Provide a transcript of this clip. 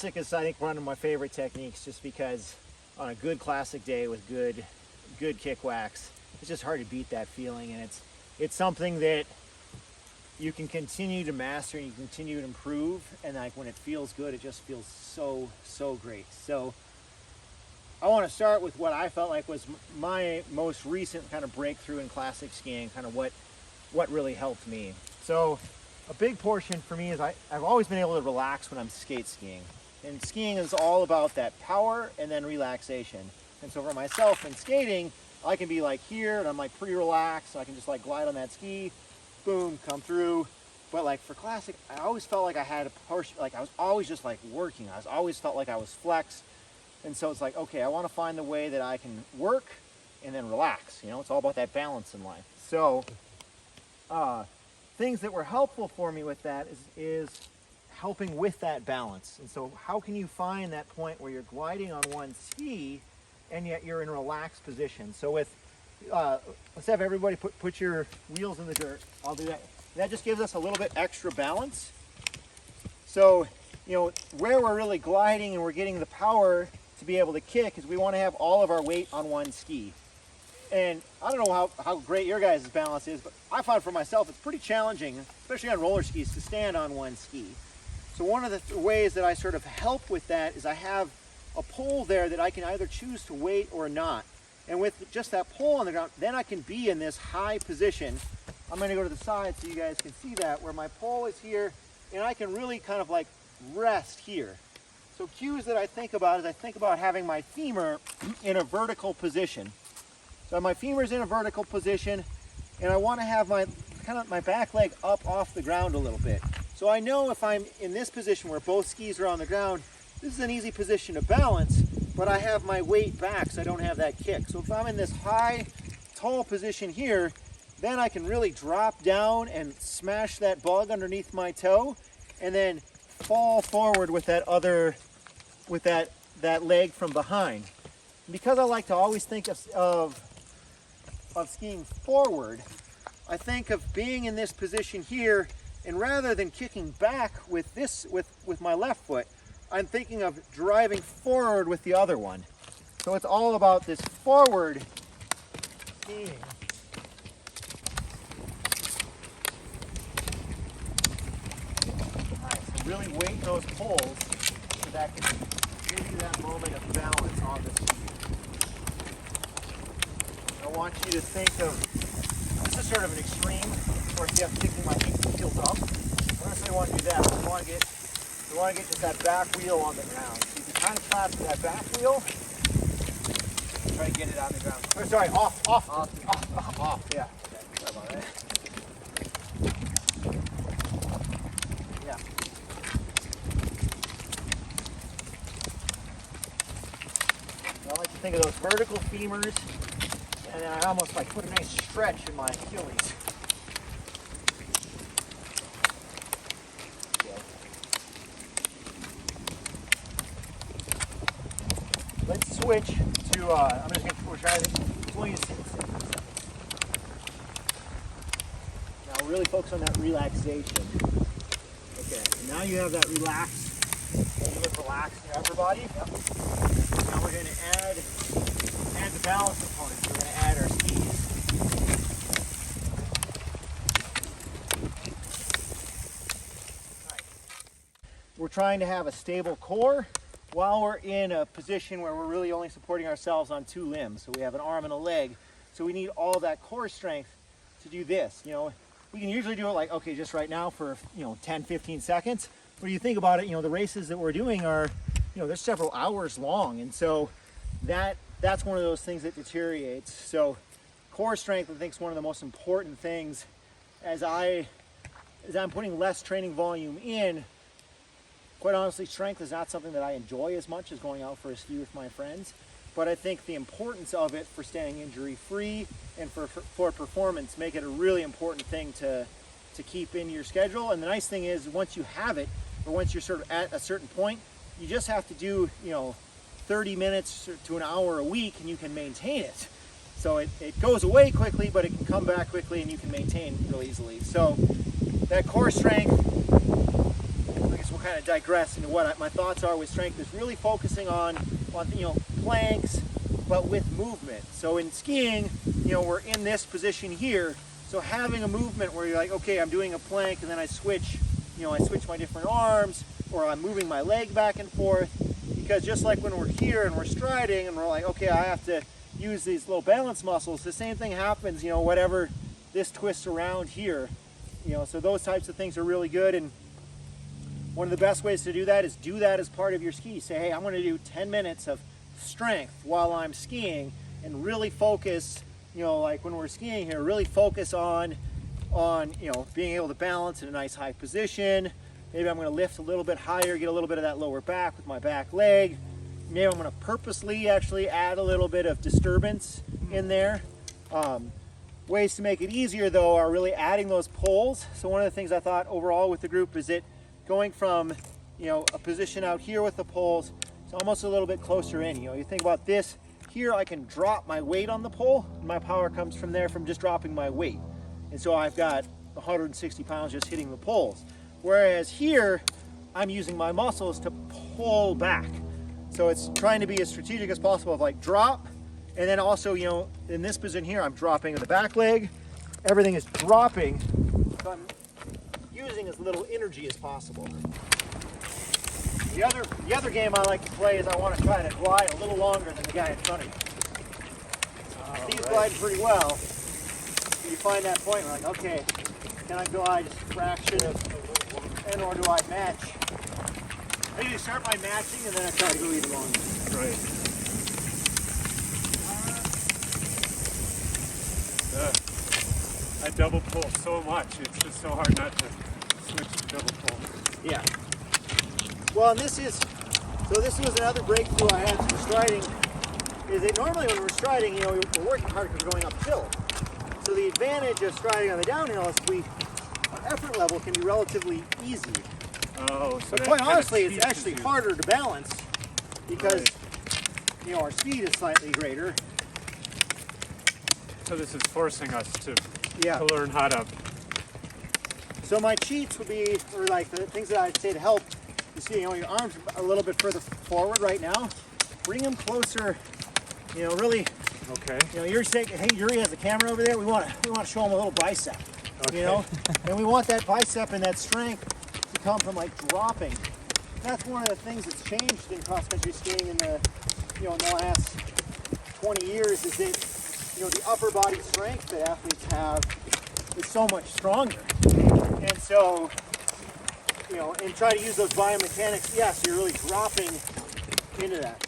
classic is, I think, one of my favorite techniques, just because on a good classic day with good kick wax, it's just hard to beat that feeling, and it's something that you can continue to master and you continue to improve, and like when it feels good, it just feels so great. So I want to start with what I felt like was my most recent kind of breakthrough in classic skiing, kind of what really helped me. So a big portion for me is I've always been able to relax when I'm skate skiing. And skiing is all about that power and then relaxation. And so for myself in skating, I can be like here and I'm like pretty relaxed. So I can just like glide on that ski, boom, come through. But like for classic, I always felt like I had a portion, like I was always just like working. I always felt like I was flexed. And so it's like, okay, I want to find the way that I can work and then relax. You know, it's all about that balance in life. So things that were helpful for me with that is helping with that balance. And so how can you find that point where you're gliding on one ski and yet you're in a relaxed position? So with, let's have everybody put your wheels in the dirt. I'll do that. That just gives us a little bit extra balance. So, you know, where we're really gliding and we're getting the power to be able to kick is we want to have all of our weight on one ski. And I don't know how great your guys' balance is, but I find for myself it's pretty challenging, especially on roller skis, to stand on one ski. So one of the ways that I sort of help with that is I have a pole there that I can either choose to wait or not. And with just that pole on the ground, then I can be in this high position. I'm going to go to the side so you guys can see that, where my pole is here, and I can really kind of like rest here. So cues that I think about is I think about having my femur in a vertical position. So my femur's in a vertical position, and I want to have my my back leg up off the ground a little bit. So I know if I'm in this position where both skis are on the ground, this is an easy position to balance, but I have my weight back so I don't have that kick. So if I'm in this high, tall position here, then I can really drop down and smash that bug underneath my toe, and then fall forward with that that leg from behind. And because I like to always think of skiing forward, I think of being in this position here, and rather than kicking back with my left foot, I'm thinking of driving forward with the other one. So it's all about this forward skiing. Really weight those poles so that can give you that moment of balance on the ski. I want you to think of, this is sort of an extreme, of course you have to kick my heels up. I don't necessarily want to do that, but we want to get just that back wheel on the ground. So you can kind of clasp that back wheel, try to get it on the ground. Oh, sorry, off, yeah. Sorry about that. Yeah. I like to think of those vertical femurs, and then I almost like put a nice stretch in my Achilles. Okay. Let's switch to, I'm just going to try this. Now really focus on that relaxation. Okay, so now you have that relaxed, relaxed in your upper body. Yep. Now we're going to add the balance component. We're going to add our skis. Right. We're trying to have a stable core while we're in a position where we're really only supporting ourselves on two limbs. So we have an arm and a leg. So we need all that core strength to do this. You know, we can usually do it like, okay, just right now for, 10, 15 seconds. When you think about it, the races that we're doing are, they're several hours long. And so that's one of those things that deteriorates. So core strength, I think, is one of the most important things as I'm putting less training volume in. Quite honestly, strength is not something that I enjoy as much as going out for a ski with my friends. But I think the importance of it for staying injury-free and for performance make it a really important thing to keep in your schedule. And the nice thing is, once you have it, or once you're sort of at a certain point, you just have to do, 30 minutes to an hour a week, and you can maintain it. So it goes away quickly, but it can come back quickly, and you can maintain really easily. So that core strength, I guess we'll kind of digress into what my thoughts are with strength is really focusing on planks, but with movement. So in skiing, we're in this position here. So having a movement where you're like, okay, I'm doing a plank and then I switch my different arms, or I'm moving my leg back and forth. Because just like when we're here and we're striding and we're like, okay, I have to use these little balance muscles, the same thing happens, whatever this twists around here. So those types of things are really good. And one of the best ways to do that is do that as part of your ski. Say, hey, I'm going to do 10 minutes of strength while I'm skiing, and really focus, like when we're skiing here, really focus on being able to balance in a nice high position. Maybe I'm going to lift a little bit higher, get a little bit of that lower back with my back leg. Maybe I'm going to purposely actually add a little bit of disturbance in there. Ways to make it easier though are really adding those poles. So one of the things I thought overall with the group is it going from a position out here with the poles to almost a little bit closer in. You think about this here, I can drop my weight on the pole, and my power comes from there from just dropping my weight. And so I've got 160 pounds just hitting the poles. Whereas here, I'm using my muscles to pull back. So it's trying to be as strategic as possible of like drop, and then also, in this position here, I'm dropping the back leg. Everything is dropping, so I'm using as little energy as possible. The other game I like to play is I want to try to glide a little longer than the guy in front of me. He's gliding pretty well. You find that point where like, okay, can I glide just a fraction of, and or do I match? I usually start by matching and then I try to go even longer. Right. I double pull so much. It's just so hard not to switch to double pull. Yeah. Well, and this was another breakthrough I had through striding, is that normally when we're striding, we're working hard because we're going uphill. So the advantage of striding on the downhill is our effort level can be relatively easy. Oh, so but quite honestly, it's actually harder to balance because our speed is slightly greater. So this is forcing us to learn how to. So my cheats would be, or like the things that I'd say to help, you see, your arms are a little bit further forward right now. Bring them closer, really. Okay. You're saying, hey, Yuri has the camera over there. We want to show him a little bicep. Okay. And we want that bicep and that strength to come from like dropping. That's one of the things that's changed in cross-country skiing in the the last 20 years is that the upper body strength that athletes have is so much stronger. And so and try to use those biomechanics. Yes, you're really dropping into that.